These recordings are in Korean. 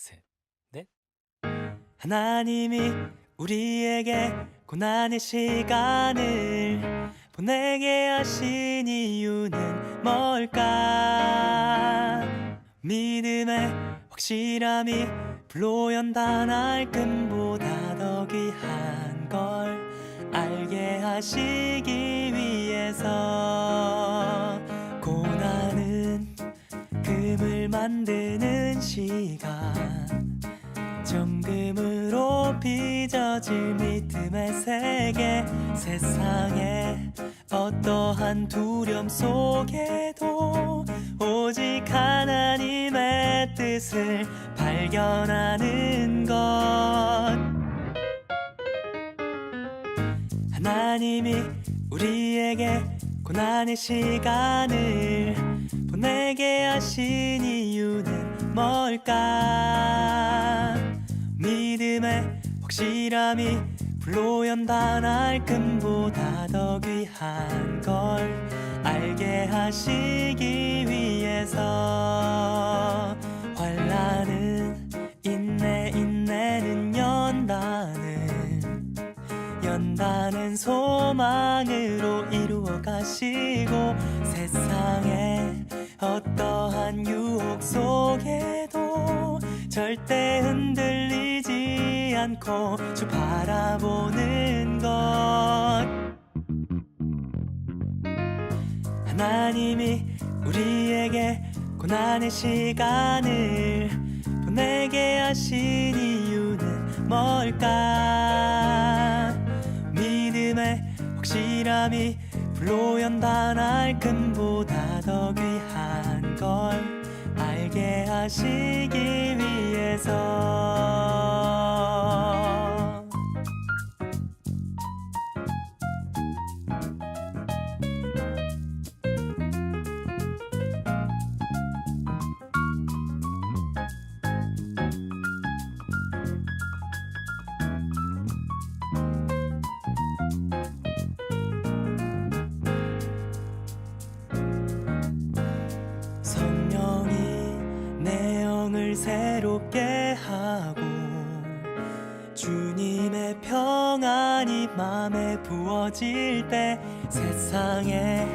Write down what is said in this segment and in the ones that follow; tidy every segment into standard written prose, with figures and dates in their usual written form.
셋, 넷. 하나님이 우리에게 고난의 시간을 보내게 하신 이유는 뭘까? 믿음의 확실함이 불로 연단 알금보다 더 귀한 걸 알게 하시기 위해서 고난은 금을 만드는 시간, 정금으로 빚어질 믿음의 세계, 세상에 어떠한 두려움 속에도 오직 하나님의 뜻을 발견하는 것. 하나님이 우리에게 고난의 시간을 보내게 하신 이유는 뭘까? 믿음의 확실함이 불로 연단 알금보다 더 귀한 걸 알게 하시기 위해서. 환난은 인내는 연단은 소망으로 이루어 가시고, 세상에 어떠한 유혹 속에도 절대 흔들리지 않고 주 바라보는 것. 하나님이 우리에게 고난의 시간을 보내게 하신 이유는 뭘까? 믿음의 확실함이 불로 연단 알금보다 더 귀한 걸 알게 하시기 위해서. 성령이 내 영을 새롭게 하고 주님의 평안이 맘에 부어질 때, 세상에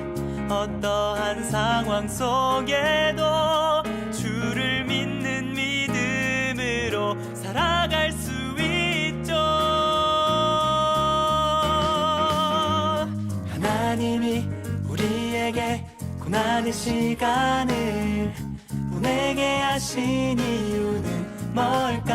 어떠한 상황 속에도 주를 믿는 믿음으로 살아갈 수 있죠. 하나님이 우리에게 고난의 시간을 보내게 하신 이유는 뭘까?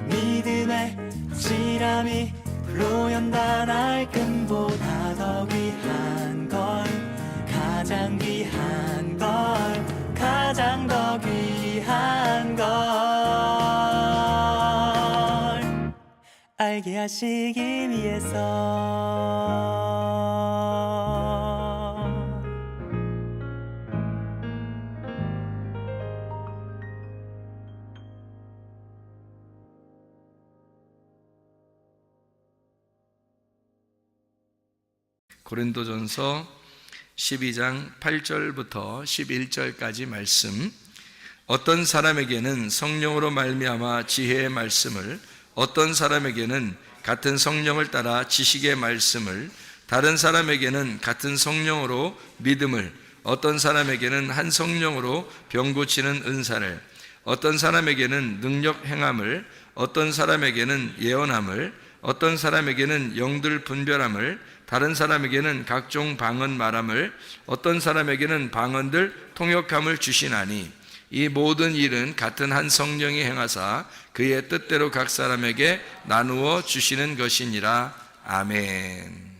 믿음의 확실함이 불로 연단 알금보다 더 귀한 걸, 가장 귀한 걸, 가장 더 귀한 걸 알게 하시기 위해서. 고린도전서 12장 8절부터 11절까지 말씀. 어떤 사람에게는 성령으로 말미암아 지혜의 말씀을, 어떤 사람에게는 같은 성령을 따라 지식의 말씀을, 다른 사람에게는 같은 성령으로 믿음을, 어떤 사람에게는 한 성령으로 병 고치는 은사를, 어떤 사람에게는 능력 행함을, 어떤 사람에게는 예언함을, 어떤 사람에게는 영들 분별함을, 다른 사람에게는 각종 방언 말함을, 어떤 사람에게는 방언들 통역함을 주시나니, 이 모든 일은 같은 한 성령이 행하사 그의 뜻대로 각 사람에게 나누어 주시는 것이니라. 아멘.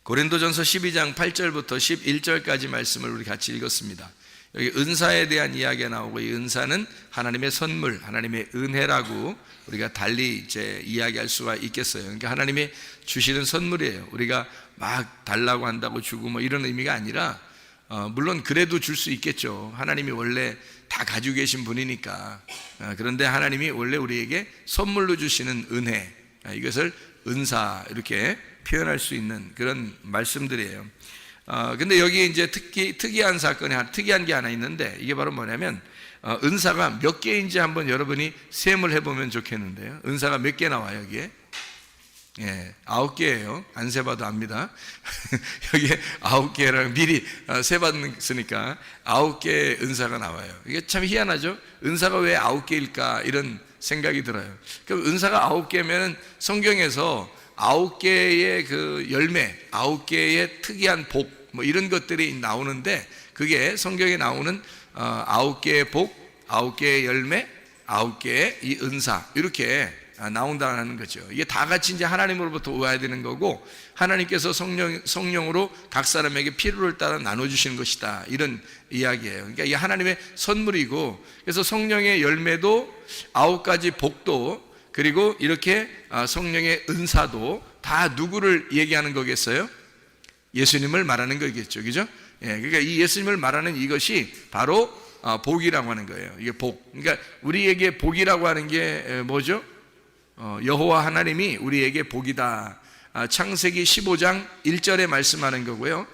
고린도전서 12장 8절부터 11절까지 말씀을 우리 같이 읽었습니다. 여기 은사에 대한 이야기가 나오고, 이 은사는 하나님의 선물, 하나님의 은혜라고 우리가 달리 이제 이야기할 수가 있겠어요. 그러니까 하나님이 주시는 선물이에요. 우리가 막 달라고 한다고 주고 뭐 이런 의미가 아니라, 물론 그래도 줄 수 있겠죠. 하나님이 원래 다 가지고 계신 분이니까. 그런데 하나님이 원래 우리에게 선물로 주시는 은혜, 이것을 은사 이렇게 표현할 수 있는 그런 말씀들이에요. 근데 여기 이제 특이한 사건이 특이한 게 하나 있는데, 이게 바로 뭐냐면 은사가 몇 개인지 한번 여러분이 셈을 해보면 좋겠는데요. 은사가 몇 개 나와요 여기에? 예, 9개예요. 안 세봐도 압니다. 여기에 9개랑 미리 세봤으니까 9개의 은사가 나와요. 이게 참 희한하죠. 은사가 왜 9개일까 이런 생각이 들어요. 그럼 은사가 9개면 성경에서 9개의 그 열매, 9개의 특이한 복, 뭐 이런 것들이 나오는데, 그게 성경에 나오는 9개의 복, 9개의 열매, 9개의 이 은사, 이렇게 나온다는 거죠. 이게 다 같이 이제 하나님으로부터 와야 되는 거고, 하나님께서 성령으로 각 사람에게 필요를 따라 나눠주시는 것이다, 이런 이야기예요. 그러니까 이게 하나님의 선물이고, 그래서 성령의 열매도 9가지 복도, 그리고 이렇게 성령의 은사도 다 누구를 얘기하는 거겠어요? 예수님을 말하는 거겠죠, 그죠? 예, 그러니까 이 예수님을 말하는 이것이 바로 복이라고 하는 거예요. 이게 복. 그러니까 우리에게 복이라고 하는 게 뭐죠? 여호와 하나님이 우리에게 복이다. 창세기 15장 1절에 말씀하는 거고요.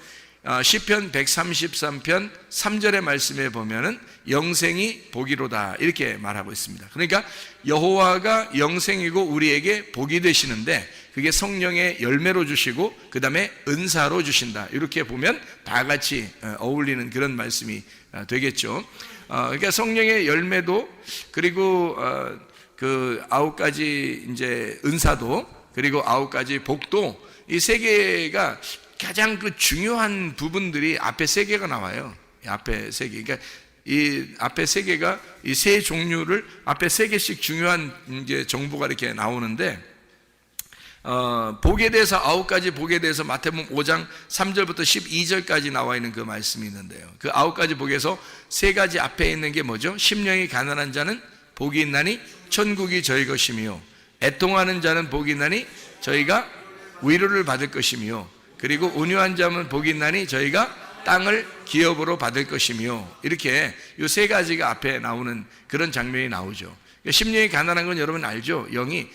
시편 133편 3절의 말씀에 보면은 영생이 복이로다, 이렇게 말하고 있습니다. 그러니까 여호와가 영생이고 우리에게 복이 되시는데, 그게 성령의 열매로 주시고 그 다음에 은사로 주신다, 이렇게 보면 다 같이 어울리는 그런 말씀이 되겠죠. 그러니까 성령의 열매도, 그리고 그 9가지 이제 은사도, 그리고 9가지 복도, 이 세 개가 가장 그 중요한 부분들이 앞에 3개가 나와요. 앞에 3개. 그러니까 이 앞에 3개가 이 세 종류를 앞에 3개씩 중요한 이제 정보가 이렇게 나오는데, 복에 대해서 9가지 복에 대해서 마태복음 5장 3절부터 12절까지 나와 있는 그 말씀이 있는데요. 그 9가지 복에서 3가지 앞에 있는 게 뭐죠? 심령이 가난한 자는 복이 있나니 천국이 저희 것이며, 애통하는 자는 복이 있나니 저희가 위로를 받을 것이며, 그리고 온유한 자는 복이 있나니 저희가 땅을 기업으로 받을 것이며, 이렇게 이 3가지가 앞에 나오는 그런 장면이 나오죠. 심령이 가난한 건 여러분 알죠? 영이,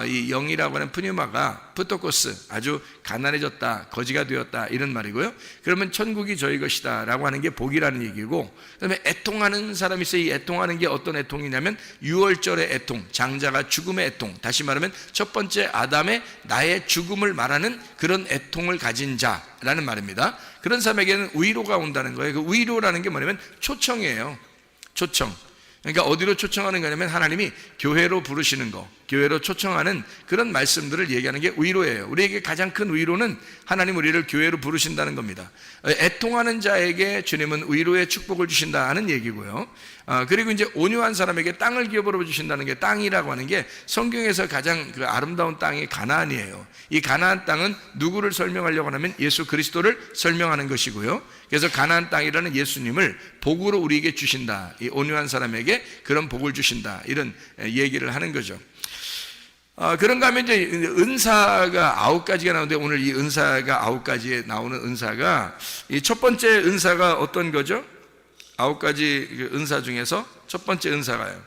이 영이라고 하는 푸뉴마가 프토코스, 아주 가난해졌다, 거지가 되었다, 이런 말이고요. 그러면 천국이 저희 것이다 라고 하는 게 복이라는 얘기고, 그 다음에 애통하는 사람이 있어요. 이 애통하는 게 어떤 애통이냐면 유월절의 애통, 장자가 죽음의 애통, 다시 말하면 첫 번째 아담의 나의 죽음을 말하는 그런 애통을 가진 자라는 말입니다. 그런 사람에게는 위로가 온다는 거예요. 그 위로라는 게 뭐냐면 초청이에요. 초청. 그러니까 어디로 초청하는 거냐면 하나님이 교회로 부르시는 거, 교회로 초청하는 그런 말씀들을 얘기하는 게 위로예요. 우리에게 가장 큰 위로는 하나님 우리를 교회로 부르신다는 겁니다. 애통하는 자에게 주님은 위로의 축복을 주신다는 얘기고요. 그리고 이제 온유한 사람에게 땅을 기업으로 주신다는 게, 땅이라고 하는 게 성경에서 가장 그 아름다운 땅이 가나안이에요. 이 가나안 땅은 누구를 설명하려고 하면 예수 그리스도를 설명하는 것이고요. 그래서 가나안 땅이라는 예수님을 복으로 우리에게 주신다, 이 온유한 사람에게 그런 복을 주신다, 이런 얘기를 하는 거죠. 그런가 하면 이제 은사가 9가지가 나오는데, 오늘 이 은사가 9가지에 나오는 은사가, 이 첫 번째 은사가 어떤 거죠? 9가지 은사 중에서 첫 번째 은사가요,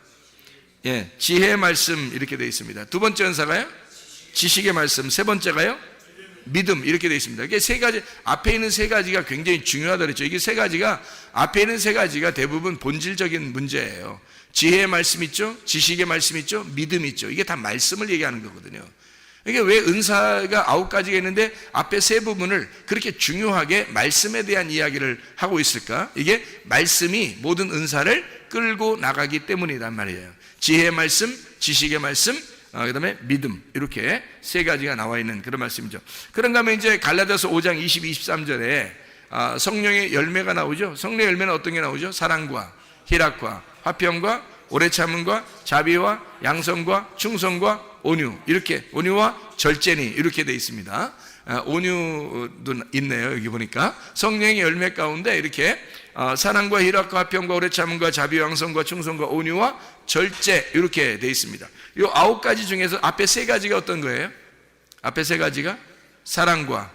예, 지혜의 말씀, 이렇게 되어 있습니다. 두 번째 은사가요, 지식의 말씀. 세 번째가요, 믿음, 이렇게 되어 있습니다. 이게 3가지, 앞에 있는 3가지가 굉장히 중요하다 그랬죠. 이게 3가지가, 앞에 있는 3가지가 대부분 본질적인 문제예요. 지혜의 말씀 있죠, 지식의 말씀 있죠, 믿음 있죠. 이게 다 말씀을 얘기하는 거거든요. 이게 왜 은사가 9가지가 있는데 앞에 3부분을 그렇게 중요하게 말씀에 대한 이야기를 하고 있을까? 이게 말씀이 모든 은사를 끌고 나가기 때문이란 말이에요. 지혜의 말씀, 지식의 말씀, 그 다음에 믿음, 이렇게 3가지가 나와 있는 그런 말씀이죠. 그런가 하면 이제 갈라디아서 5장 22, 23절에 성령의 열매가 나오죠. 성령의 열매는 어떤 게 나오죠? 사랑과 희락과 화평과 오래 참음과 자비와 양성과 충성과 온유, 이렇게, 온유와 절제니, 이렇게 되어 있습니다. 온유도 있네요. 여기 보니까 성령의 열매 가운데 이렇게 사랑과 희락과 화평과 오래 참음과 자비와 양성과 충성과 온유와 절제, 이렇게 되어 있습니다. 이 9가지 중에서 앞에 3가지가 어떤 거예요? 앞에 3가지가 사랑과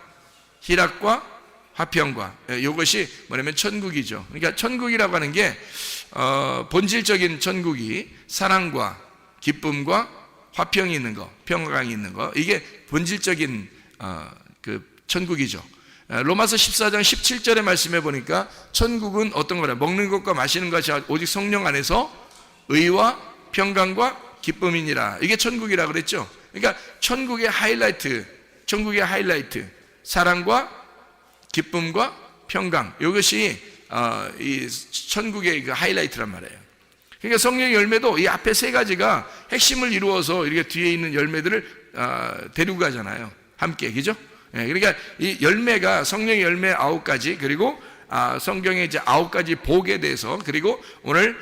희락과 화평과, 이것이 뭐냐면 천국이죠. 그러니까 천국이라고 하는 게 본질적인 천국이 사랑과 기쁨과 화평이 있는 거, 평강이 있는 거, 이게 본질적인 그 천국이죠. 로마서 14장 17절의 말씀해 보니까 천국은 어떤 거냐? 먹는 것과 마시는 것이 오직 성령 안에서 의와 평강과 기쁨이니라. 이게 천국이라 그랬죠. 그러니까 천국의 하이라이트, 사랑과 기쁨과 평강, 이것이 이 천국의 그 하이라이트란 말이에요. 그러니까 성령의 열매도 이 앞에 세 가지가 핵심을 이루어서 이렇게 뒤에 있는 열매들을 데리고 가잖아요. 함께, 그죠? 그러니까 이 열매가 성령의 열매 9가지, 그리고 성경에 이제 9가지 복에 대해서, 그리고 오늘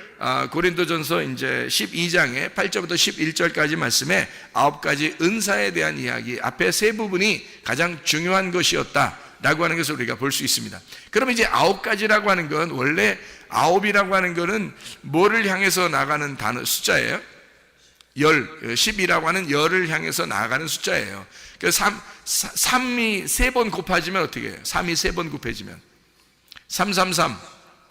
고린도전서 이제 12장에 8절부터 11절까지 말씀에 9가지 은사에 대한 이야기, 앞에 세 부분이 가장 중요한 것이었다라고 하는 것을 우리가 볼 수 있습니다. 그러면 이제 9가지라고 하는 건, 원래 9이라고 하는 것은 뭐를 향해서 나가는 단어, 숫자예요? 10이라고 하는 열을 향해서 나아가는 숫자예요. 그래서 3이 3번 곱해지면 어떻게 해요? 3이 3번 곱해지면 333,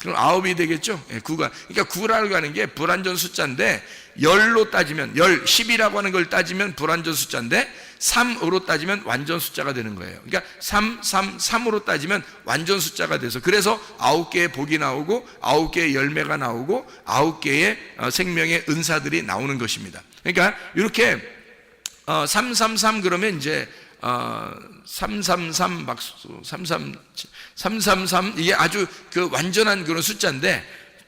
그럼 9이 되겠죠? 9가. 그러니까 9라고 하는 게 불완전 숫자인데, 열로 따지면, 10이라고 하는 걸 따지면 불완전 숫자인데, 3으로 따지면 완전 숫자가 되는 거예요. 그러니까 3으로 따지면 완전 숫자가 돼서, 그래서 9개의 복이 나오고 9개의 열매가 나오고 9개의 생명의 은사들이 나오는 것입니다. 그러니까 이렇게 333 그러면 이제 333 박수, 333 이게 아주 그 완전한 그런 숫자인데,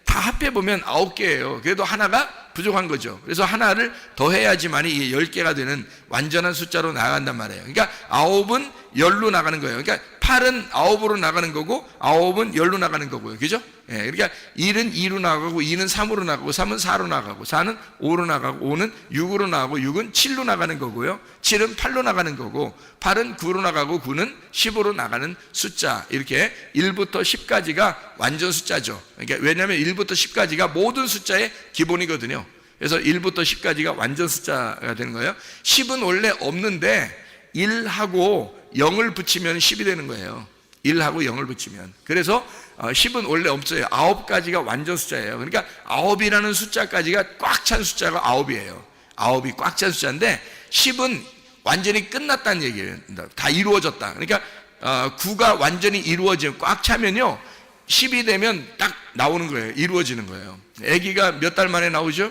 다 합해 보면 9개예요. 그래도 하나가 부족한 거죠. 그래서 하나를 더 해야지만이 이게 10개가 되는 완전한 숫자로 나간단 말이에요. 그러니까 9은 열로 나가는 거예요. 그러니까 8은 9으로 나가는 거고 9은 열로 나가는 거고요. 그죠? 그러니까 1은 2로 나가고 2는 3으로 나가고 3은 4로 나가고 4는 5로 나가고 5는 6으로 나가고 6은 7로 나가는 거고요. 7은 8로 나가는 거고 8은 9로 나가고 9는 10으로 나가는 숫자, 이렇게 1부터 10까지가 완전 숫자죠. 그러니까 왜냐하면 1부터 10까지가 모든 숫자의 기본이거든요. 그래서 1부터 10까지가 완전 숫자가 되는 거예요. 10은 원래 없는데 1하고 0을 붙이면 10이 되는 거예요. 1하고 0을 붙이면. 그래서 10은 원래 없어요. 9가지가 완전 숫자예요. 그러니까 9이라는 숫자까지가 꽉 찬 숫자가 9이에요. 9이 꽉 찬 숫자인데 10은 완전히 끝났다는 얘기예요. 다 이루어졌다. 그러니까 9가 완전히 이루어지면, 꽉 차면요 10이 되면 딱 나오는 거예요. 이루어지는 거예요. 아기가 몇 달 만에 나오죠?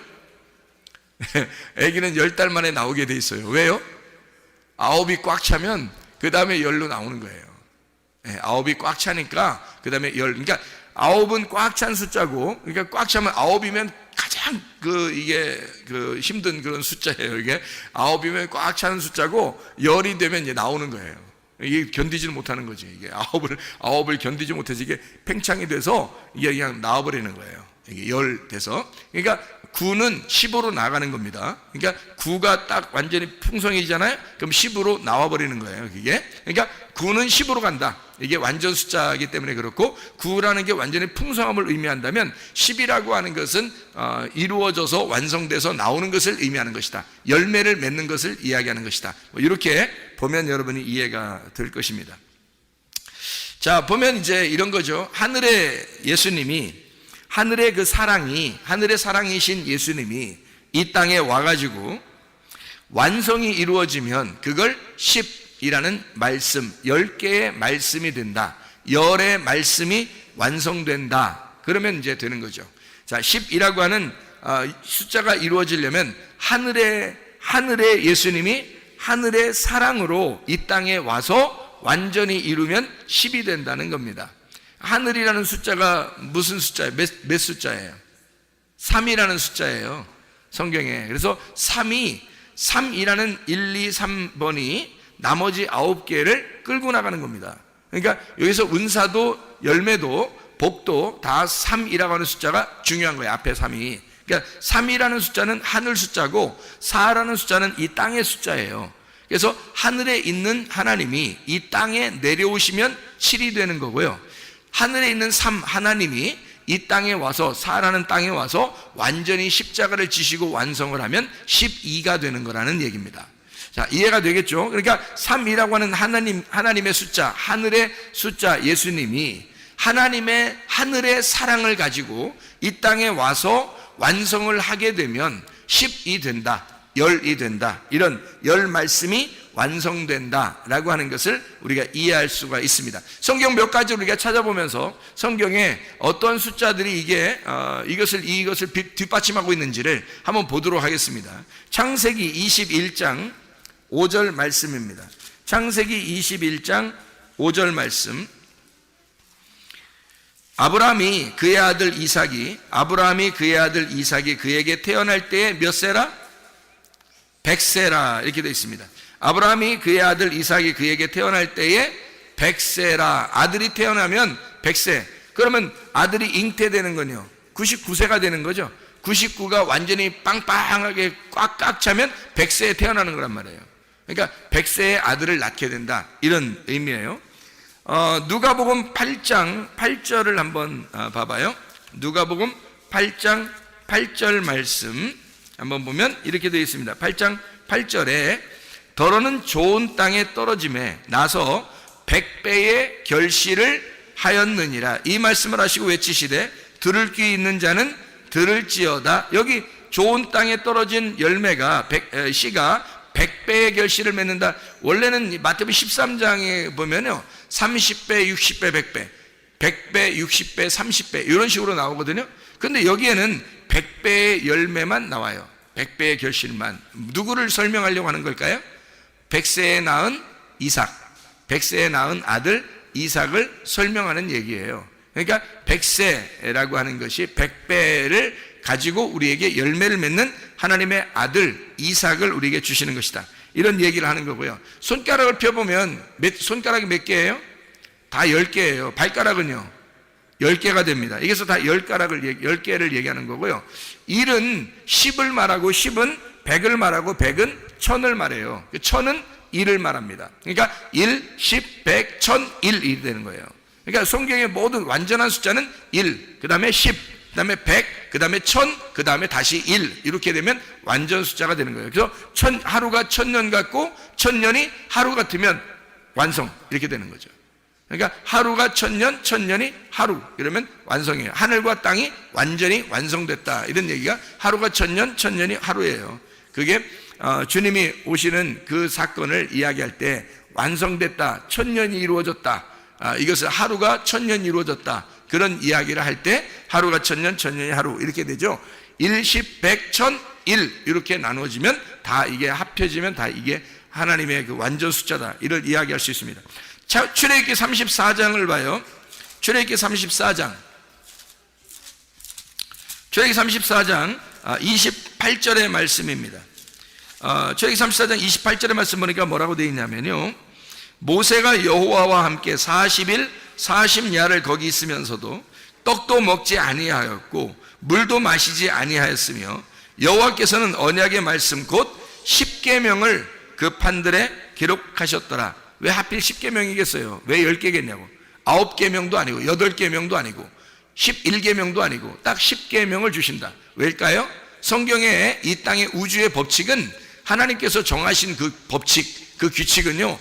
아기는 10달 만에 나오게 돼 있어요. 왜요? 9이 꽉 차면 그 다음에 열로 나오는 거예요. 9이 꽉 차니까 그 다음에 열. 그러니까 9은 꽉 찬 숫자고, 그러니까 꽉 차면 9이면 가장 이게 힘든 그런 숫자예요. 이게 9이면 꽉 차는 숫자고, 열이 되면 이제 나오는 거예요. 이게 견디지를 못하는 거지. 이게 9을 견디지 못해서 이게 팽창이 돼서 이게 그냥 나와버리는 거예요. 이게 열 돼서. 그러니까 9는 10으로 나가는 겁니다. 그러니까 9가 딱 완전히 풍성해지잖아요. 그럼 10으로 나와버리는 거예요. 그게. 그러니까 9는 10으로 간다. 이게 완전 숫자이기 때문에 그렇고, 9라는 게 완전히 풍성함을 의미한다면 10이라고 하는 것은 이루어져서 완성돼서 나오는 것을 의미하는 것이다. 열매를 맺는 것을 이야기하는 것이다. 이렇게 보면 여러분이 이해가 될 것입니다. 자, 보면 이제 이런 거죠. 하늘의 예수님이, 하늘의 그 사랑이, 하늘의 사랑이신 예수님이 이 땅에 와가지고 완성이 이루어지면 그걸 10이라는 말씀, 10개의 말씀이 된다. 열의 말씀이 완성된다. 그러면 이제 되는 거죠. 자, 10이라고 하는 숫자가 이루어지려면 하늘의 예수님이 하늘의 사랑으로 이 땅에 와서 완전히 이루면 10이 된다는 겁니다. 하늘이라는 숫자가 무슨 숫자예요? 몇 숫자예요? 3이라는 숫자예요, 성경에. 그래서 3이라는 1, 2, 3번이 나머지 9개를 끌고 나가는 겁니다. 그러니까 여기서 은사도 열매도 복도 다 3이라고 하는 숫자가 중요한 거예요. 앞에 3이. 그러니까 3이라는 숫자는 하늘 숫자고 4라는 숫자는 이 땅의 숫자예요. 그래서 하늘에 있는 하나님이 이 땅에 내려오시면 7이 되는 거고요. 하늘에 있는 3 하나님이 이 땅에 와서, 4라는 땅에 와서 완전히 십자가를 지시고 완성을 하면 12가 되는 거라는 얘기입니다. 자, 이해가 되겠죠? 그러니까 3이라고 하는 하나님의 숫자, 하늘의 숫자 예수님이 하늘의 사랑을 가지고 이 땅에 와서 완성을 하게 되면 10이 된다. 열이 된다. 이런 열 말씀이 완성된다라고 하는 것을 우리가 이해할 수가 있습니다. 성경 몇 가지 우리가 찾아보면서 성경에 어떤 숫자들이 이것을 뒷받침하고 있는지를 한번 보도록 하겠습니다. 창세기 21장 5절 말씀입니다. 창세기 21장 5절 말씀. 아브라함이 그의 아들 이삭이 그에게 태어날 때에 몇 세라? 100세라 이렇게 되어 있습니다. 아브라함이 그의 아들 이삭이 그에게 태어날 때에 100세라. 아들이 태어나면 100세. 그러면 아들이 잉태되는 건요 99세가 되는 거죠. 99가 완전히 빵빵하게 꽉꽉 차면 100세에 태어나는 거란 말이에요. 그러니까 100세의 아들을 낳게 된다, 이런 의미예요. 누가복음 8장 8절을 한번 봐봐요. 누가복음 8장 8절 말씀 한번 보면 이렇게 되어 있습니다. 8장 8절에 더러는 좋은 땅에 떨어짐에 나서 100배의 결실을 하였느니라. 이 말씀을 하시고 외치시되 들을 귀 있는 자는 들을지어다. 여기 좋은 땅에 떨어진 열매가 씨가 100배의 결실을 맺는다. 원래는 마태복음 13장에 보면요 30배, 60배, 100배, 100배, 60배, 30배 이런 식으로 나오거든요. 근데 여기에는 100배의 열매만 나와요. 100배의 결실만. 누구를 설명하려고 하는 걸까요? 100세에 낳은 이삭, 100세에 낳은 아들 이삭을 설명하는 얘기예요. 그러니까 100세라고 하는 것이 100배를 가지고 우리에게 열매를 맺는 하나님의 아들 이삭을 우리에게 주시는 것이다, 이런 얘기를 하는 거고요. 손가락을 펴보면 손가락이 몇 개예요? 다 10개예요. 발가락은요 10개가 됩니다. 이게서 다 10개를 얘기하는 거고요. 1은 10을 말하고 10은 100을 말하고 100은 1000을 말해요. 1000은 1을 말합니다. 그러니까 1, 10, 100, 1000, 1이 되는 거예요. 그러니까 성경의 모든 완전한 숫자는 1, 그 다음에 10, 그 다음에 100, 그 다음에 1000, 그 다음에 다시 1, 이렇게 되면 완전 숫자가 되는 거예요. 그래서 하루가 1000년 같고 1000년이 하루 같으면 완성, 이렇게 되는 거죠. 그러니까 하루가 1000년, 1000년이 하루, 이러면 완성이에요. 하늘과 땅이 완전히 완성됐다, 이런 얘기가 하루가 1000년, 1000년이 하루예요. 그게 주님이 오시는 그 사건을 이야기할 때 완성됐다, 1000년이 이루어졌다, 이것을 하루가 1000년 이루어졌다, 그런 이야기를 할 때 하루가 1000년, 1000년이 하루, 이렇게 되죠. 1, 10, 100, 1000, 1 이렇게 나누어지면 다 이게 합해지면 다 이게 하나님의 그 완전 숫자다, 이를 이야기할 수 있습니다. 자, 출애굽기 34장을 봐요. 출애굽기 34장 28절의 말씀입니다. 출애굽기 34장 28절의 말씀 보니까 뭐라고 되어 있냐면요, 모세가 여호와와 함께 40일 40야를 거기 있으면서도 떡도 먹지 아니하였고 물도 마시지 아니하였으며 여호와께서는 언약의 말씀 곧 10계명을 그 판들에 기록하셨더라. 왜 하필 10계명이겠어요? 왜 10개겠냐고. 9계명도 아니고 8계명도 아니고 11계명도 아니고 딱 10계명을 주신다. 왜일까요? 성경의 이 땅의 우주의 법칙은 하나님께서 정하신 그 법칙, 그 규칙은요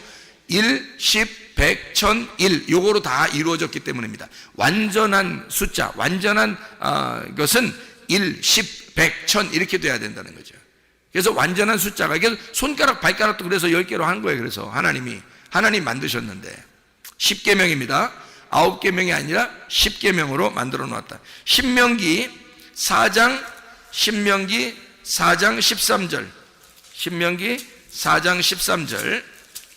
1, 10, 100, 1000, 1 요거로 다 이루어졌기 때문입니다. 완전한 숫자, 완전한 것은 1, 10, 100, 1000 이렇게 돼야 된다는 거죠. 그래서 완전한 숫자가, 그래서 손가락, 발가락도 그래서 10개로 한 거예요. 그래서 하나님 만드셨는데 10계명입니다. 9계명이 아니라 10계명으로 만들어 놓았다. 신명기 4장 13절. 신명기 4장 13절.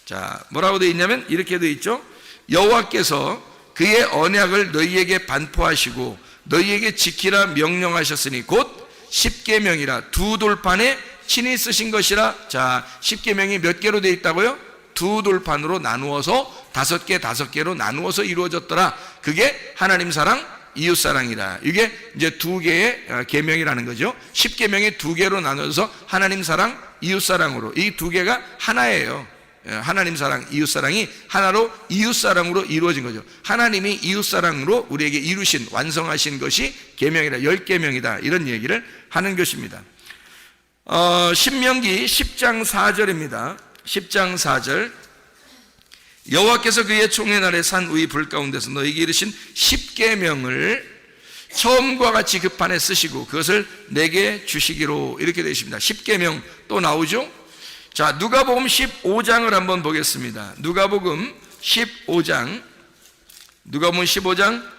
자, 뭐라고 되어 있냐면 이렇게 되어 있죠. 여호와께서 그의 언약을 너희에게 반포하시고 너희에게 지키라 명령하셨으니 곧 10계명이라 두 돌판에 친히 쓰신 것이라. 자, 10계명이 몇 개로 되어 있다고요? 두 돌판으로 나누어서 5개로 나누어서 이루어졌더라. 그게 하나님 사랑, 이웃 사랑이라. 이게 이제 두 개의 계명이라는 거죠. 10계명이 두 개로 나눠서 하나님 사랑, 이웃 사랑으로, 이 두 개가 하나예요. 하나님 사랑, 이웃 사랑이 하나로 이웃 사랑으로 이루어진 거죠. 하나님이 이웃 사랑으로 우리에게 이루신, 완성하신 것이 계명이라, 10계명이다, 이런 얘기를 하는 것입니다. 신명기 10장 4절입니다. 10장 4절. 여호와께서 그의 총회 날에 산 위의 불 가운데서 너희에게 이르신 10계명을 처음과 같이 그 판에 쓰시고 그것을 내게 주시기로 이렇게 되어 있습니다. 십계명 또 나오죠. 자, 누가복음 15장을 한번 보겠습니다. 누가복음 15장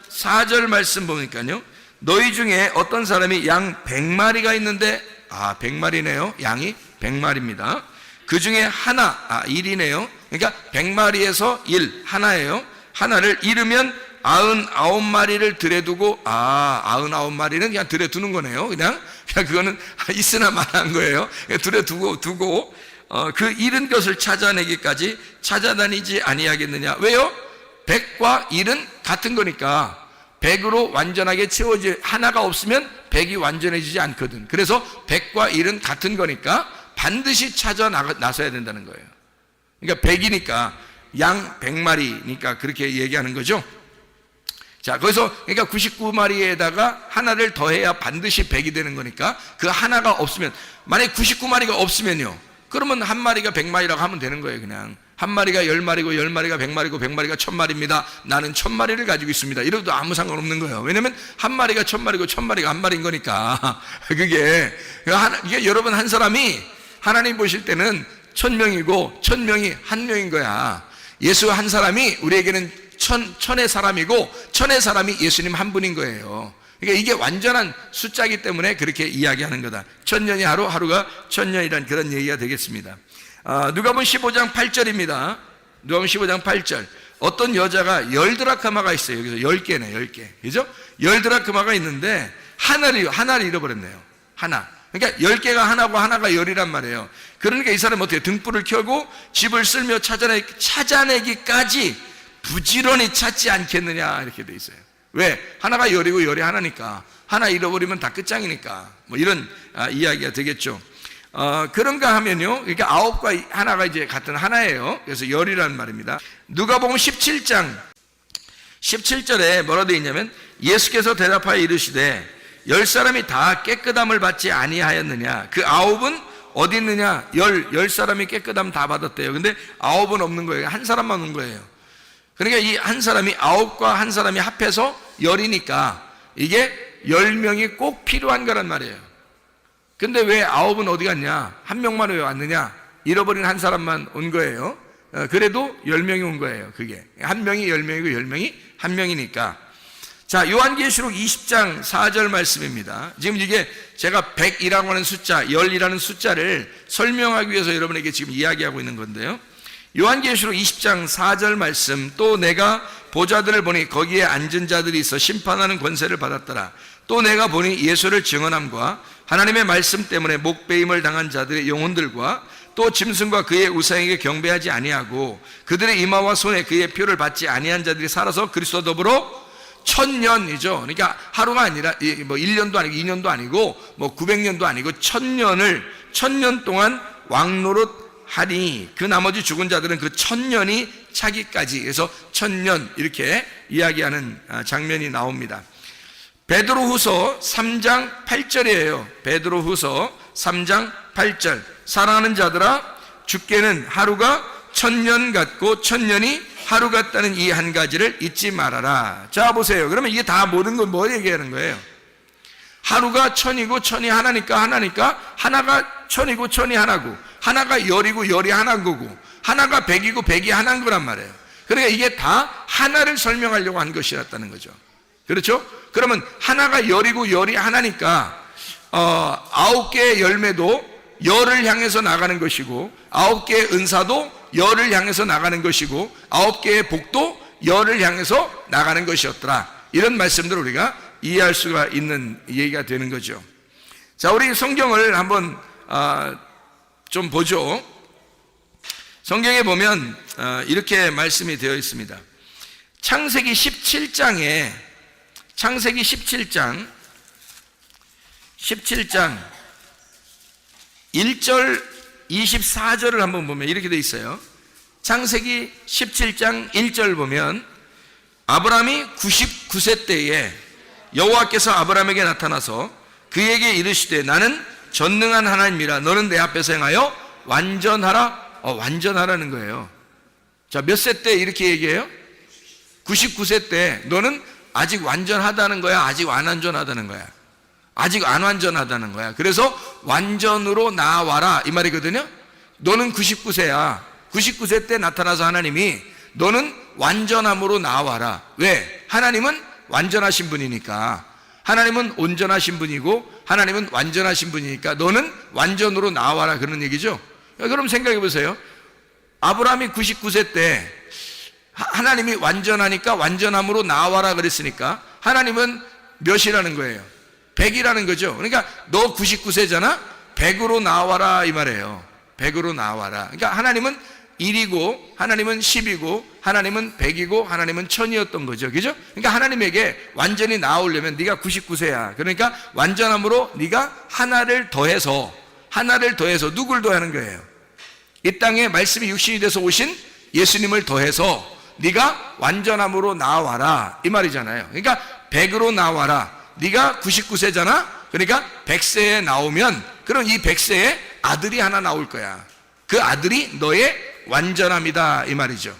4절 말씀 보니까요, 너희 중에 어떤 사람이 양 100마리가 있는데, 100마리네요. 양이 100마리입니다. 그 중에 하나, 1이네요. 그러니까 100마리에서 1, 하나예요. 하나를 잃으면 99마리를 들여두고, 99마리는 그냥 들여두는 거네요. 그냥 그거는 있으나 말한 거예요. 들여두고, 그 잃은 것을 찾아내기까지 찾아다니지 아니하겠느냐. 왜요? 100과 1은 같은 거니까 100으로 완전하게 채워질, 하나가 없으면 100이 완전해지지 않거든. 그래서 100과 1은 같은 거니까 반드시 찾아 나서야 된다는 거예요. 그러니까 100이니까 양 100마리니까 그렇게 얘기하는 거죠. 자, 거기서 그러니까 99마리에다가 하나를 더해야 반드시 100이 되는 거니까 그 하나가 없으면, 만약에 99마리가 없으면요, 그러면 한 마리가 100마리라고 하면 되는 거예요. 그냥 한 마리가 10마리고 10마리가 100마리고 100마리가 1000마리입니다. 나는 1000마리를 가지고 있습니다. 이래도 아무 상관없는 거예요. 왜냐면 한 마리가 1000마리고 1000마리가 한 마리인 거니까. 이게 여러분 한 사람이 하나님 보실 때는 1000명이고 1000명이 한 명인 거야. 예수 한 사람이 우리에게는 천의 사람이고 천의 사람이 예수님 한 분인 거예요. 그러니까 이게 완전한 숫자이기 때문에 그렇게 이야기하는 거다. 1000년이 하루, 하루가 1000년이란 그런 얘기가 되겠습니다. 누가복음 15장 8절입니다. 누가복음 15장 8절. 어떤 여자가 10드라크마가 있어요. 여기서 10개네, 10개. 그죠? 10드라크마가 있는데 하나를 잃어버렸네요. 하나. 그러니까 10개가 하나고 하나가 10이란 말이에요. 그러니까 이 사람은 어떻게 등불을 켜고 집을 쓸며 찾아내기까지 부지런히 찾지 않겠느냐, 이렇게 돼 있어요. 왜? 하나가 10이고 10이 하나니까. 하나 잃어버리면 다 끝장이니까. 뭐 이런 이야기가 되겠죠. 그런가 하면요, 그러니까 9과 하나가 이제 같은 하나예요. 그래서 10이라는 말입니다. 누가복음 17장 17절에 뭐라 되어 있냐면, 예수께서 대답하여 이르시되 10사람이 다 깨끗함을 받지 아니하였느냐. 그 9은 어디 있느냐. 10사람이 깨끗함 다 받았대요. 근데 9은 없는 거예요. 한 사람만 온 거예요. 그러니까 이 한 사람이 9과 한 사람이 합해서 10이니까 이게 10명이 꼭 필요한 거란 말이에요. 근데 왜 9은 어디 갔냐? 한 명만 왜 왔느냐? 잃어버린 한 사람만 온 거예요. 그래도 10명이 온 거예요. 그게 한 명이 10명이고 10명이 한 명이니까. 자, 요한계시록 20장 4절 말씀입니다. 지금 이게 제가 100이라고 하는 숫자, 10이라는 숫자를 설명하기 위해서 여러분에게 지금 이야기하고 있는 건데요. 요한계시록 20장 4절 말씀. 또 내가 보좌들을 보니 거기에 앉은 자들이 있어 심판하는 권세를 받았더라. 또 내가 보니 예수를 증언함과 하나님의 말씀 때문에 목배임을 당한 자들의 영혼들과 또 짐승과 그의 우상에게 경배하지 아니하고 그들의 이마와 손에 그의 표를 받지 아니한 자들이 살아서 그리스도와 더불어 1000년이죠. 그러니까 하루가 아니라 뭐 1년도 아니고 2년도 아니고 뭐 900년도 아니고 1000년 동안 왕노릇 하니 그 나머지 죽은 자들은 그 1000년이 차기까지 해서 1000년 이렇게 이야기하는 장면이 나옵니다. 베드로후서 3장 8절이에요. 베드로후서 3장 8절. 사랑하는 자들아, 주께는 하루가 1000년 같고 1000년이 하루 같다는 이 한 가지를 잊지 말아라. 자, 보세요. 그러면 이게 다 모든 걸 뭐 얘기하는 거예요? 하루가 1000이고 1000이 하나니까 하나가 1000이고 1000이 하나고, 하나가 10이고 10이 하나인 거고, 하나가 100이고 100이 하나인 거란 말이에요. 그러니까 이게 다 하나를 설명하려고 한 것이었다는 거죠. 그렇죠? 그러면 하나가 10이고 10이 하나니까 9개의 열매도 열을 향해서 나가는 것이고, 9개의 은사도 열을 향해서 나가는 것이고, 9개의 복도 열을 향해서 나가는 것이었더라. 이런 말씀들을 우리가 이해할 수가 있는 얘기가 되는 거죠. 자, 우리 성경을 한번 좀 보죠. 성경에 보면 이렇게 말씀이 되어 있습니다. 창세기 17장 1절 24절을 한번 보면 이렇게 되어 있어요. 창세기 17장 1절 보면, 아브라함이 99세 때에 여호와께서 아브라함에게 나타나서 그에게 이르시되 나는 전능한 하나님이라. 너는 내 앞에서 행하여 완전하라. 완전하라는 거예요. 자, 몇 세 때 이렇게 얘기해요? 99세 때 너는 아직 완전하다는 거야? 아직 안 완전하다는 거야? 아직 안 완전하다는 거야. 그래서 완전으로 나아와라 이 말이거든요. 너는 99세야. 99세 때 나타나서 하나님이 너는 완전함으로 나아와라. 왜? 하나님은 완전하신 분이니까. 하나님은 온전하신 분이고 하나님은 완전하신 분이니까 너는 완전으로 나아와라 그런 얘기죠. 그럼 생각해 보세요. 아브라함이 99세 때 하나님이 완전하니까 완전함으로 나아와라 그랬으니까 하나님은 몇이라는 거예요? 100이라는 거죠. 그러니까 너 99세잖아? 100으로 나와라 이 말이에요. 100으로 나와라. 그러니까 하나님은 1이고 하나님은 10이고 하나님은 100이고 하나님은 1000이었던 거죠. 그죠? 그러니까 하나님에게 완전히 나오려면 네가 99세야. 그러니까 완전함으로 네가 하나를 더해서 누굴 더하는 거예요? 이 땅에 말씀이 육신이 돼서 오신 예수님을 더해서 네가 완전함으로 나와라 이 말이잖아요. 그러니까 100으로 나와라. 네가 99세잖아? 그러니까 100세에 나오면 그럼 이 100세에 아들이 하나 나올 거야. 그 아들이 너의 완전함이다 이 말이죠.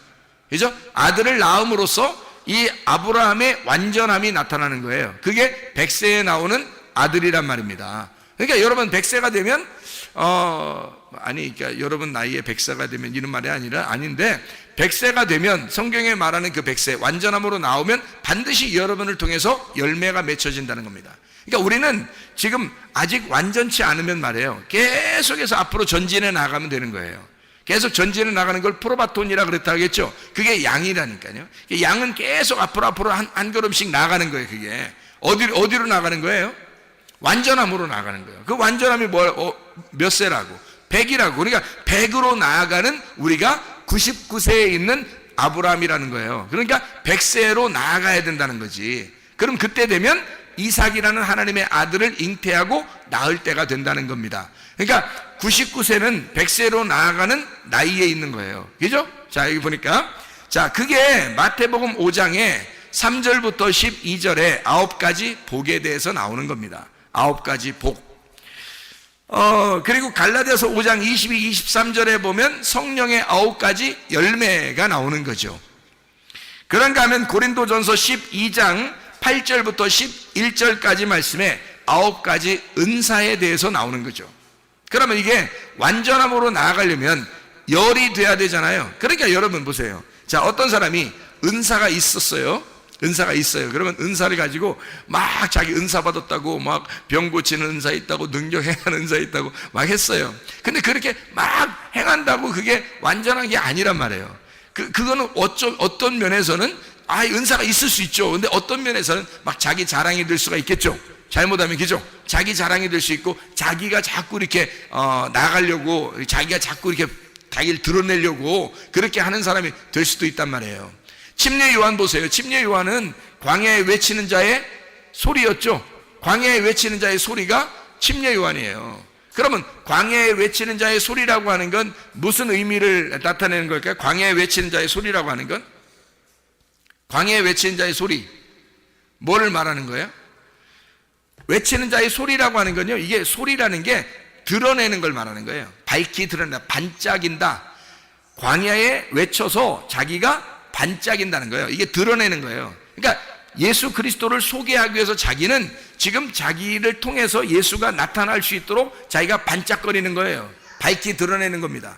그죠? 아들을 낳음으로써 이 아브라함의 완전함이 나타나는 거예요. 그게 100세에 나오는 아들이란 말입니다. 그러니까 여러분 100세가 되면 그러니까 여러분 나이에 100세가 되면 이런 말이 아닌데 100세가 되면 성경에 말하는 그 100세 완전함으로 나오면 반드시 여러분을 통해서 열매가 맺혀진다는 겁니다. 그러니까 우리는 지금 아직 완전치 않으면 말이에요. 계속해서 앞으로 전진해 나가면 되는 거예요. 계속 전진해 나가는 걸 프로바톤이라 그랬다 하겠죠. 그게 양이라니까요. 양은 계속 앞으로 한 걸음씩 나가는 거예요. 그게 어디로 나가는 거예요? 완전함으로 나가는 거예요. 그 완전함이 몇 세라고? 100이라고. 그러니까 100으로 나아가는 우리가 99세에 있는 아브라함이라는 거예요. 그러니까 100세로 나아가야 된다는 거지. 그럼 그때 되면 이삭이라는 하나님의 아들을 잉태하고 낳을 때가 된다는 겁니다. 그러니까 99세는 100세로 나아가는 나이에 있는 거예요. 그죠? 자, 여기 보니까 자, 그게 마태복음 5장에 3절부터 12절에 9가지 복에 대해서 나오는 겁니다. 9가지 복. 그리고 갈라디아서 5장 22, 23절에 보면 성령의 9가지 열매가 나오는 거죠. 그런가 하면 고린도전서 12장 8절부터 11절까지 말씀에 9가지 은사에 대해서 나오는 거죠. 그러면 이게 완전함으로 나아가려면 열이 돼야 되잖아요. 그러니까 여러분 보세요. 자, 어떤 사람이 은사가 있어요. 그러면 은사를 가지고 막 자기 은사 받았다고 막 병 고치는 은사 있다고 능력 행하는 은사 있다고 막 했어요. 근데 그렇게 막 행한다고 그게 완전한 게 아니란 말이에요. 그거는 어떤 면에서는 은사가 있을 수 있죠. 근데 어떤 면에서는 막 자기 자랑이 될 수가 있겠죠. 잘못하면 그죠? 자기 자랑이 될 수 있고 자기가 자꾸 이렇게 나가려고 자기가 자꾸 이렇게 자기를 드러내려고 그렇게 하는 사람이 될 수도 있단 말이에요. 침례 요한 보세요. 침례 요한은 광야에 외치는 자의 소리였죠. 광야에 외치는 자의 소리가 침례 요한이에요. 그러면 광야에 외치는 자의 소리라고 하는 건 무슨 의미를 나타내는 걸까요? 광야에 외치는 자의 소리라고 하는 건 광야에 외치는 자의 소리 뭐를 말하는 거예요? 외치는 자의 소리라고 하는 건요, 이게 소리라는 게 드러내는 걸 말하는 거예요. 밝히 드러낸다, 반짝인다. 광야에 외쳐서 자기가 반짝인다는 거예요. 이게 드러내는 거예요. 그러니까 예수 그리스도를 소개하기 위해서 자기는 지금 자기를 통해서 예수가 나타날 수 있도록 자기가 반짝거리는 거예요. 밝히 드러내는 겁니다.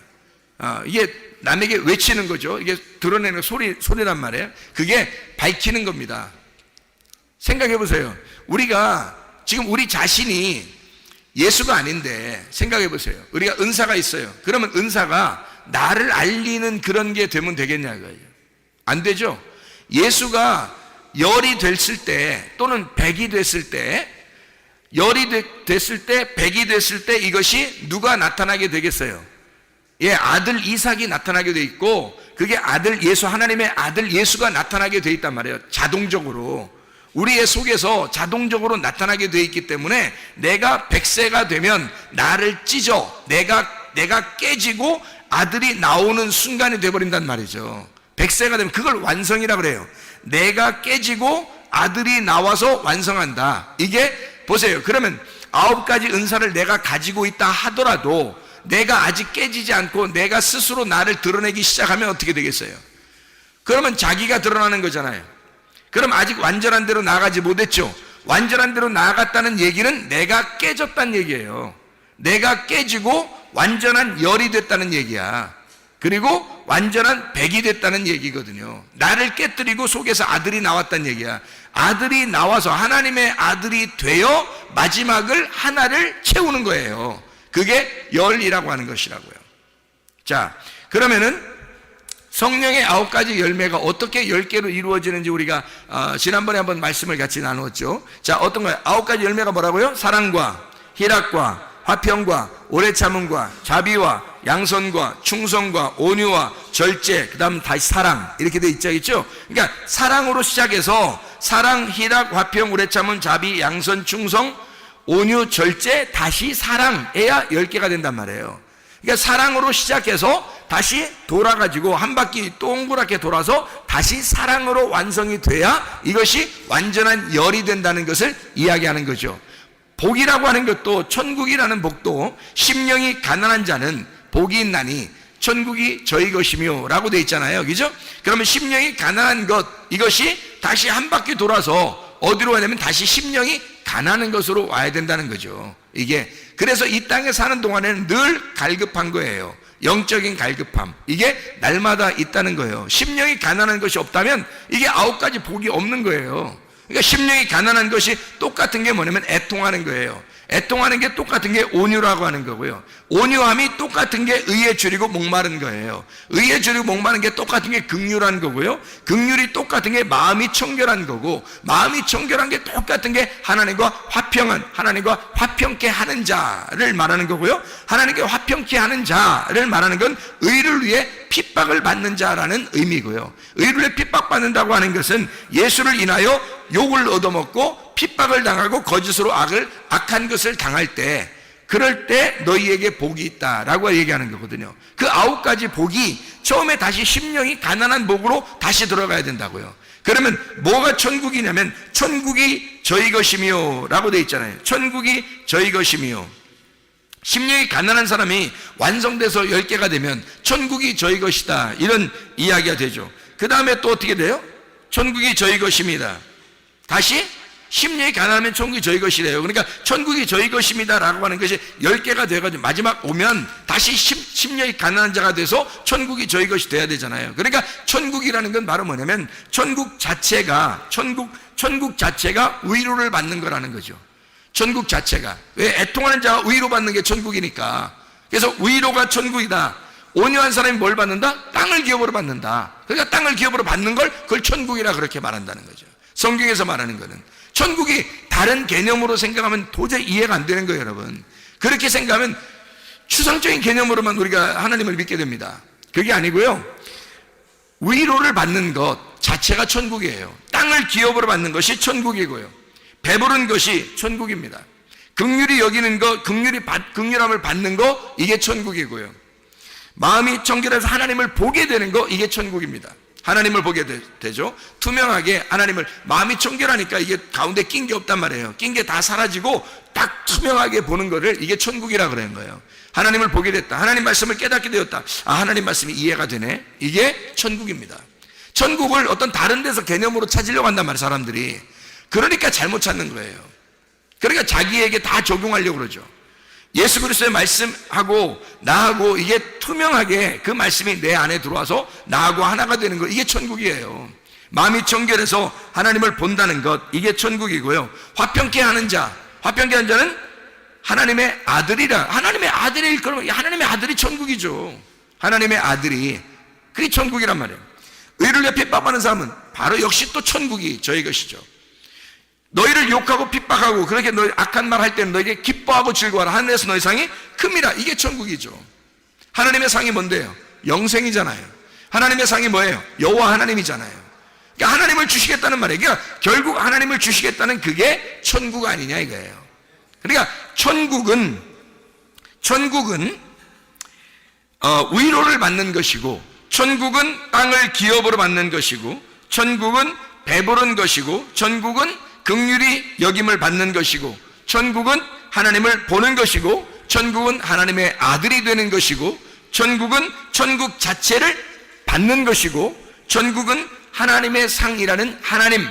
이게 남에게 외치는 거죠. 이게 드러내는 소리란 말이에요. 그게 밝히는 겁니다. 생각해 보세요. 우리가 지금 우리 자신이 예수가 아닌데 생각해 보세요. 우리가 은사가 있어요. 그러면 은사가 나를 알리는 그런 게 되면 되겠냐고요. 안 되죠. 예수가 열이 됐을 때 또는 백이 됐을 때, 열이 됐을 때, 백이 됐을 때 이것이 누가 나타나게 되겠어요? 아들 이삭이 나타나게 돼 있고 그게 아들 예수, 하나님의 아들 예수가 나타나게 돼 있단 말이에요. 자동적으로 우리의 속에서 자동적으로 나타나게 돼 있기 때문에 내가 100세가 되면 나를 찢어 내가 깨지고 아들이 나오는 순간이 돼버린단 말이죠. 100세가 되면 그걸 완성이라 그래요. 내가 깨지고 아들이 나와서 완성한다. 이게 보세요. 그러면 9가지 은사를 내가 가지고 있다 하더라도 내가 아직 깨지지 않고 내가 스스로 나를 드러내기 시작하면 어떻게 되겠어요? 그러면 자기가 드러나는 거잖아요. 그럼 아직 완전한 대로 나아가지 못했죠. 완전한 대로 나아갔다는 얘기는 내가 깨졌다는 얘기예요. 내가 깨지고 완전한 열이 됐다는 얘기야. 그리고 완전한 백이 됐다는 얘기거든요. 나를 깨뜨리고 속에서 아들이 나왔다는 얘기야. 아들이 나와서 하나님의 아들이 되어 마지막을 하나를 채우는 거예요. 그게 열이라고 하는 것이라고요. 자, 그러면은 성령의 9가지 열매가 어떻게 10개로 이루어지는지 우리가 지난번에 한번 말씀을 같이 나누었죠. 자, 어떤 거예요? 9가지 열매가 뭐라고요? 사랑과 희락과 화평과 오래 참음과 자비와 양선과 충성과 온유와 절제, 그 다음 다시 사랑, 이렇게 돼 있죠. 그러니까 사랑으로 시작해서 사랑, 희락, 화평, 오래 참음, 자비, 양선, 충성, 온유, 절제, 다시 사랑해야 10개가 된단 말이에요. 그러니까 사랑으로 시작해서 다시 돌아가지고 한 바퀴 동그랗게 돌아서 다시 사랑으로 완성이 돼야 이것이 완전한 열이 된다는 것을 이야기하는 거죠. 복이라고 하는 것도, 천국이라는 복도 심령이 가난한 자는 복이 있나니 천국이 저희 것이며 라고 돼 있잖아요. 그죠? 그러면 심령이 가난한 것, 이것이 다시 한 바퀴 돌아서 어디로 가냐면 다시 심령이 가난한 것으로 와야 된다는 거죠. 이게 그래서 이 땅에 사는 동안에는 늘 갈급한 거예요. 영적인 갈급함, 이게 날마다 있다는 거예요. 심령이 가난한 것이 없다면 이게 9가지 복이 없는 거예요. 그러니까 심령이 가난한 것이 똑같은 게 뭐냐면 애통하는 거예요. 애통하는 게 똑같은 게 온유라고 하는 거고요. 온유함이 똑같은 게 의에 줄이고 목마른 거예요. 의에 줄이고 목마른 게 똑같은 게 긍휼한 거고요. 긍휼이 똑같은 게 마음이 청결한 거고, 마음이 청결한 게 똑같은 게 하나님과 화평한, 하나님과 화평케 하는 자를 말하는 거고요. 하나님께 화평케 하는 자를 말하는 건 의를 위해 핍박을 받는 자라는 의미고요. 의를 위해 핍박받는다고 하는 것은 예수를 인하여 욕을 얻어먹고 핍박을 당하고 거짓으로 악한 것을 당할 때, 그럴 때 너희에게 복이 있다라고 얘기하는 거거든요. 그 9가지 복이 처음에 다시 심령이 가난한 복으로 다시 들어가야 된다고요. 그러면 뭐가 천국이냐면 천국이 저희 것이며 라고 돼 있잖아요. 천국이 저희 것이며, 심령이 가난한 사람이 완성돼서 10개가 되면 천국이 저희 것이다, 이런 이야기가 되죠. 그 다음에 또 어떻게 돼요? 천국이 저희 것입니다. 다시 심령이 가난하면 천국이 저희 것이래요. 그러니까 천국이 저희 것입니다 라고 하는 것이 10개가 돼가지고 마지막 오면 다시 심령이 가난한 자가 돼서 천국이 저희 것이 돼야 되잖아요. 그러니까 천국이라는 건 바로 뭐냐면 천국 자체가 위로를 받는 거라는 거죠. 천국 자체가. 왜? 애통하는 자가 위로받는 게 천국이니까. 그래서 위로가 천국이다. 온유한 사람이 뭘 받는다? 땅을 기업으로 받는다. 그러니까 땅을 기업으로 받는 걸 그걸 천국이라 그렇게 말한다는 거죠. 성경에서 말하는 거는 천국이 다른 개념으로 생각하면 도저히 이해가 안 되는 거예요, 여러분. 그렇게 생각하면 추상적인 개념으로만 우리가 하나님을 믿게 됩니다. 그게 아니고요, 위로를 받는 것 자체가 천국이에요. 땅을 기업으로 받는 것이 천국이고요, 배부른 것이 천국입니다. 긍휼히 여기는 것, 긍휼함을 받는 것, 이게 천국이고요, 마음이 청결해서 하나님을 보게 되는 것, 이게 천국입니다. 하나님을 보게 되죠. 투명하게 하나님을, 마음이 청결하니까 이게 가운데 낀 게 없단 말이에요. 낀 게 다 사라지고 딱 투명하게 보는 거를, 이게 천국이라 그러는 거예요. 하나님을 보게 됐다. 하나님 말씀을 깨닫게 되었다. 아, 하나님 말씀이 이해가 되네. 이게 천국입니다. 천국을 어떤 다른 데서 개념으로 찾으려고 한단 말이에요, 사람들이. 그러니까 잘못 찾는 거예요. 그러니까 자기에게 다 적용하려고 그러죠. 예수 그리스도의 말씀하고 나하고 이게 투명하게 그 말씀이 내 안에 들어와서 나하고 하나가 되는 것, 이게 천국이에요. 마음이 청결해서 하나님을 본다는 것, 이게 천국이고요. 화평케 하는 자는 하나님의 아들이라. 하나님의 아들이, 그러면 하나님의 아들이 천국이죠. 하나님의 아들이, 그게 천국이란 말이에요. 의를 위해 핍박하는 사람은 바로 역시 또 천국이 저희 것이죠. 너희를 욕하고 핍박하고 그렇게 너희 악한 말 할 때는 너희에게 기뻐하고 즐거워하라. 하늘에서 너희 상이 큽니다. 이게 천국이죠. 하나님의 상이 뭔데요? 영생이잖아요. 하나님의 상이 뭐예요? 여호와 하나님이잖아요. 그러니까 하나님을 주시겠다는 말이에요. 그러니까 결국 하나님을 주시겠다는 그게 천국 아니냐 이거예요. 그러니까 천국은 위로를 받는 것이고, 천국은 땅을 기업으로 받는 것이고, 천국은 배부른 것이고, 천국은 긍휼히 여김을 받는 것이고, 천국은 하나님을 보는 것이고, 천국은 하나님의 아들이 되는 것이고, 천국은 천국 자체를 받는 것이고, 천국은 하나님의 상이라는 하나님,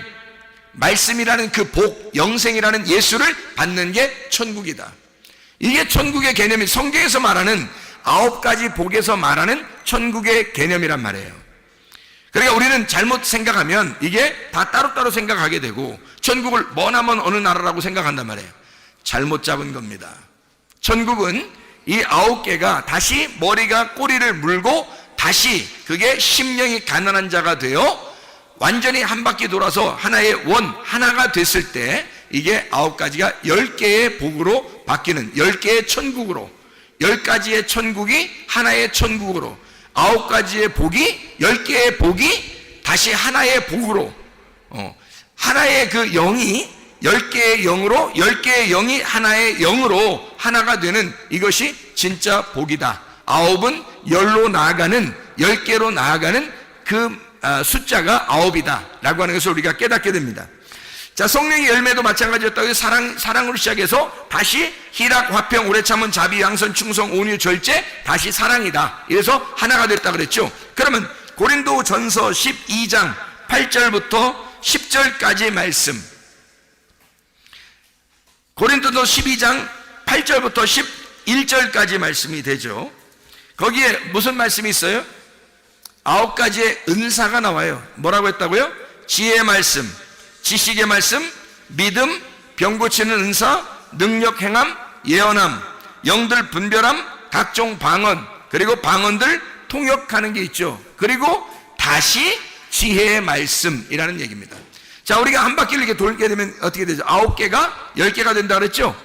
말씀이라는 그 복, 영생이라는 예수를 받는 게 천국이다. 이게 천국의 개념이 성경에서 말하는 9가지 복에서 말하는 천국의 개념이란 말이에요. 그러니까 우리는 잘못 생각하면 이게 다 따로따로 생각하게 되고 천국을 머나먼 어느 나라라고 생각한단 말이에요. 잘못 잡은 겁니다. 천국은 이 9개가 다시 머리가 꼬리를 물고 다시 그게 심령이 가난한 자가 되어 완전히 한 바퀴 돌아서 하나의 원, 하나가 됐을 때 이게 9가지가 10개의 복으로 바뀌는 10개의 천국으로, 10가지의 천국이 하나의 천국으로, 9가지의 복이 10개의 복이 다시 하나의 복으로, 하나의 그 영이 10개의 영으로, 10개의 영이 하나의 영으로 하나가 되는 이것이 진짜 복이다. 9은 10로 나아가는, 10개로 나아가는 그 숫자가 9이다 라고 하는 것을 우리가 깨닫게 됩니다. 자, 성령의 열매도 마찬가지였다고. 사랑으로 시작해서 다시 희락, 화평, 오래 참은, 자비, 양선, 충성, 온유, 절제, 다시 사랑이다. 이래서 하나가 됐다 그랬죠. 그러면 고린도전서 12장 8절부터 10절까지 말씀, 고린도서 12장 8절부터 11절까지 말씀이 되죠. 거기에 무슨 말씀이 있어요? 9가지의 은사가 나와요. 뭐라고 했다고요? 지혜의 말씀, 지식의 말씀, 믿음, 병 고치는 은사, 능력 행함, 예언함, 영들 분별함, 각종 방언, 그리고 방언들 통역하는 게 있죠. 그리고 다시 지혜의 말씀이라는 얘기입니다. 자, 우리가 한 바퀴를 이렇게 돌게 되면 어떻게 되죠? 9개가 10개가 된다 그랬죠?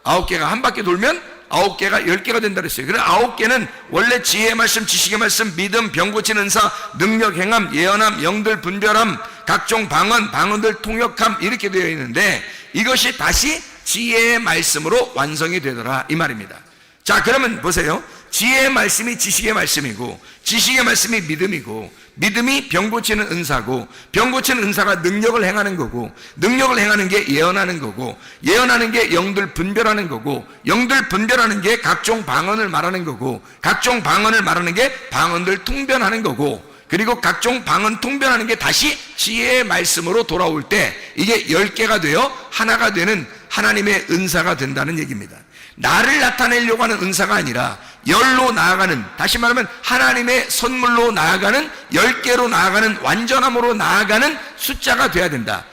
9개가 한 바퀴 돌면 9개가 10개가 된다 그랬어요. 그래서 9개는 원래 지혜의 말씀, 지식의 말씀, 믿음, 병 고치는 은사, 능력 행함, 예언함, 영들 분별함, 각종 방언, 방언들 통역함 이렇게 되어 있는데 이것이 다시 지혜의 말씀으로 완성이 되더라 이 말입니다. 자, 그러면 보세요. 지혜의 말씀이 지식의 말씀이고, 지식의 말씀이 믿음이고, 믿음이 병 고치는 은사고, 병 고치는 은사가 능력을 행하는 거고, 능력을 행하는 게 예언하는 거고, 예언하는 게 영들 분별하는 거고, 영들 분별하는 게 각종 방언을 말하는 거고, 각종 방언을 말하는 게 방언들 통변하는 거고, 그리고 각종 방언 통변하는 게 다시 지혜의 말씀으로 돌아올 때 이게 10개가 되어 하나가 되는 하나님의 은사가 된다는 얘기입니다. 나를 나타내려고 하는 은사가 아니라 10로 나아가는, 다시 말하면 하나님의 선물로 나아가는, 10개로 나아가는, 완전함으로 나아가는 숫자가 돼야 된다.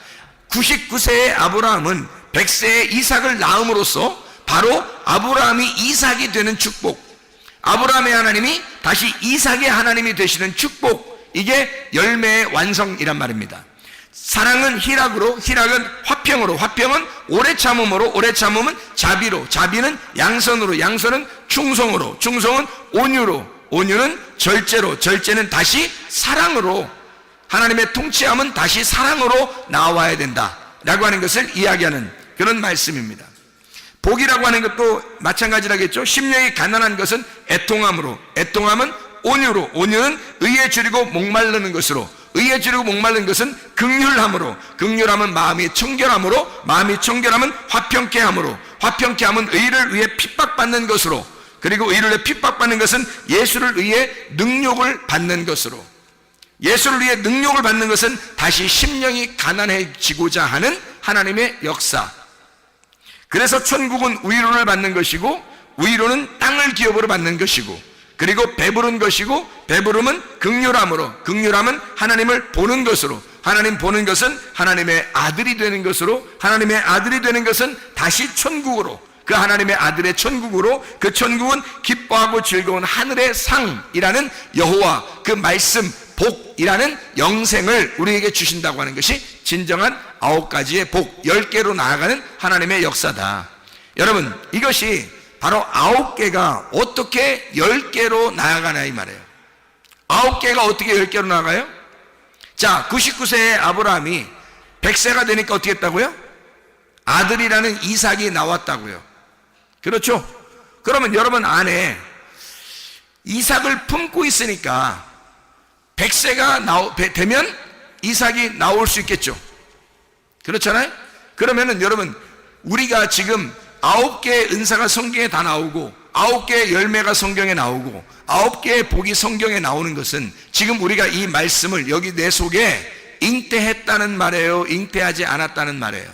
99세의 아브라함은 100세의 이삭을 낳음으로써 바로 아브라함이 이삭이 되는 축복, 아브라함의 하나님이 다시 이삭의 하나님이 되시는 축복, 이게 열매의 완성이란 말입니다. 사랑은 희락으로, 희락은 화평으로, 화평은 오래 참음으로, 오래 참음은 자비로, 자비는 양선으로, 양선은 충성으로, 충성은 온유로, 온유는 절제로, 절제는 다시 사랑으로, 하나님의 통치함은 다시 사랑으로 나와야 된다 라고 하는 것을 이야기하는 그런 말씀입니다. 복이라고 하는 것도 마찬가지라겠죠. 심령이 가난한 것은 애통함으로, 애통함은 온유로, 온유는 의에 줄이고 목마르는 것으로, 의에 줄이고 목마른 것은 긍휼함으로, 긍휼함은 마음이 청결함으로, 마음이 청결함은 화평케 함으로, 화평케 함은 의를 위해 핍박받는 것으로, 그리고 의를 위해 핍박받는 것은 예수를 위해 능욕을 받는 것으로, 예수를 위해 능욕을 받는 것은 다시 심령이 가난해지고자 하는 하나님의 역사. 그래서 천국은 위로를 받는 것이고, 위로는 땅을 기업으로 받는 것이고, 그리고 배부른 것이고, 배부름은 긍휼함으로, 긍휼함은 하나님을 보는 것으로, 하나님 보는 것은 하나님의 아들이 되는 것으로, 하나님의 아들이 되는 것은 다시 천국으로, 그 하나님의 아들의 천국으로, 그 천국은 기뻐하고 즐거운 하늘의 상이라는 여호와 그 말씀 복이라는 영생을 우리에게 주신다고 하는 것이 진정한 9가지의 복, 10개로 나아가는 하나님의 역사다. 여러분, 이것이 바로 9개가 어떻게 10개로 나아가나 이 말이에요. 9개가 어떻게 10개로 나아가요? 자, 99세의 아브라함이 100세가 되니까 어떻게 했다고요? 아들이라는 이삭이 나왔다고요. 그렇죠? 그러면 여러분 안에 이삭을 품고 있으니까 100세가 되면 이삭이 나올 수 있겠죠. 그렇잖아요? 그러면은 여러분, 우리가 지금 9개의 은사가 성경에 다 나오고 9개의 열매가 성경에 나오고 9개의 복이 성경에 나오는 것은 지금 우리가 이 말씀을 여기 내 속에 잉태했다는 말이에요? 잉태하지 않았다는 말이에요?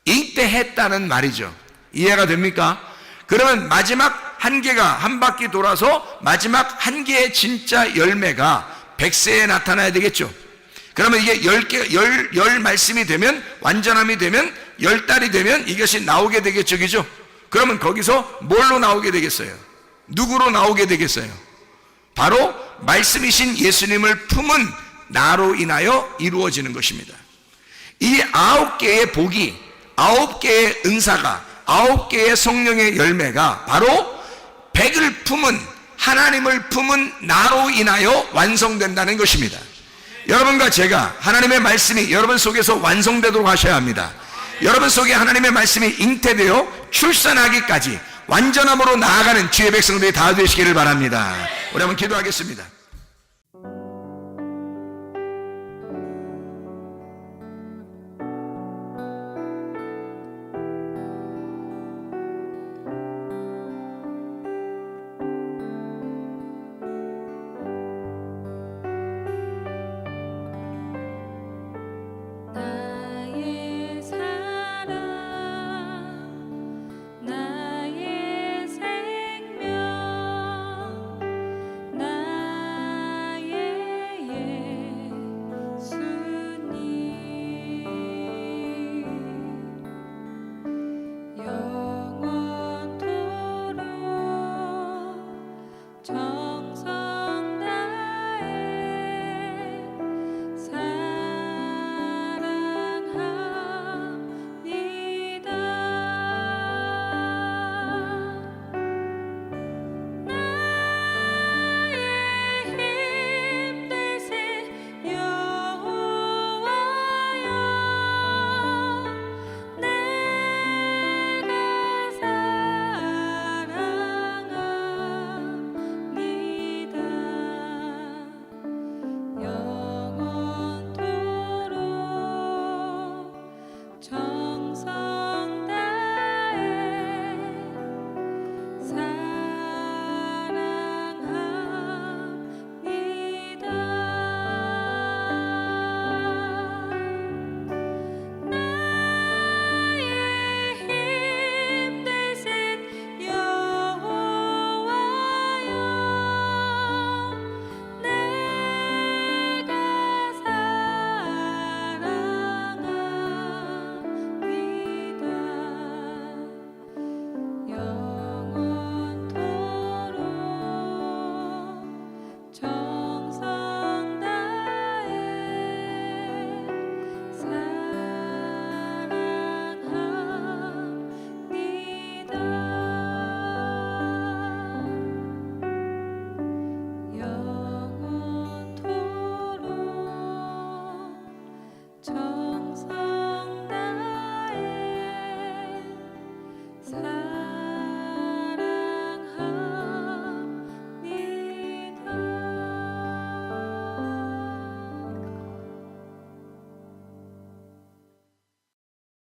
잉태했다는 말이죠. 이해가 됩니까? 그러면 마지막 한 개가 한 바퀴 돌아서 마지막 한 개의 진짜 열매가 100세에 나타나야 되겠죠. 그러면 이게 10개, 말씀이 되면, 완전함이 되면, 10달이 되면 이것이 나오게 되겠죠. 그죠? 그러면 거기서 뭘로 나오게 되겠어요? 누구로 나오게 되겠어요? 바로 말씀이신 예수님을 품은 나로 인하여 이루어지는 것입니다. 이 9개의 복이, 9개의 은사가, 9개의 성령의 열매가 바로 100을 품은, 하나님을 품은 나로 인하여 완성된다는 것입니다. 여러분과 제가 하나님의 말씀이 여러분 속에서 완성되도록 하셔야 합니다. 여러분 속에 하나님의 말씀이 잉태되어 출산하기까지 완전함으로 나아가는 주의 백성들이 다 되시기를 바랍니다. 우리 한번 기도하겠습니다.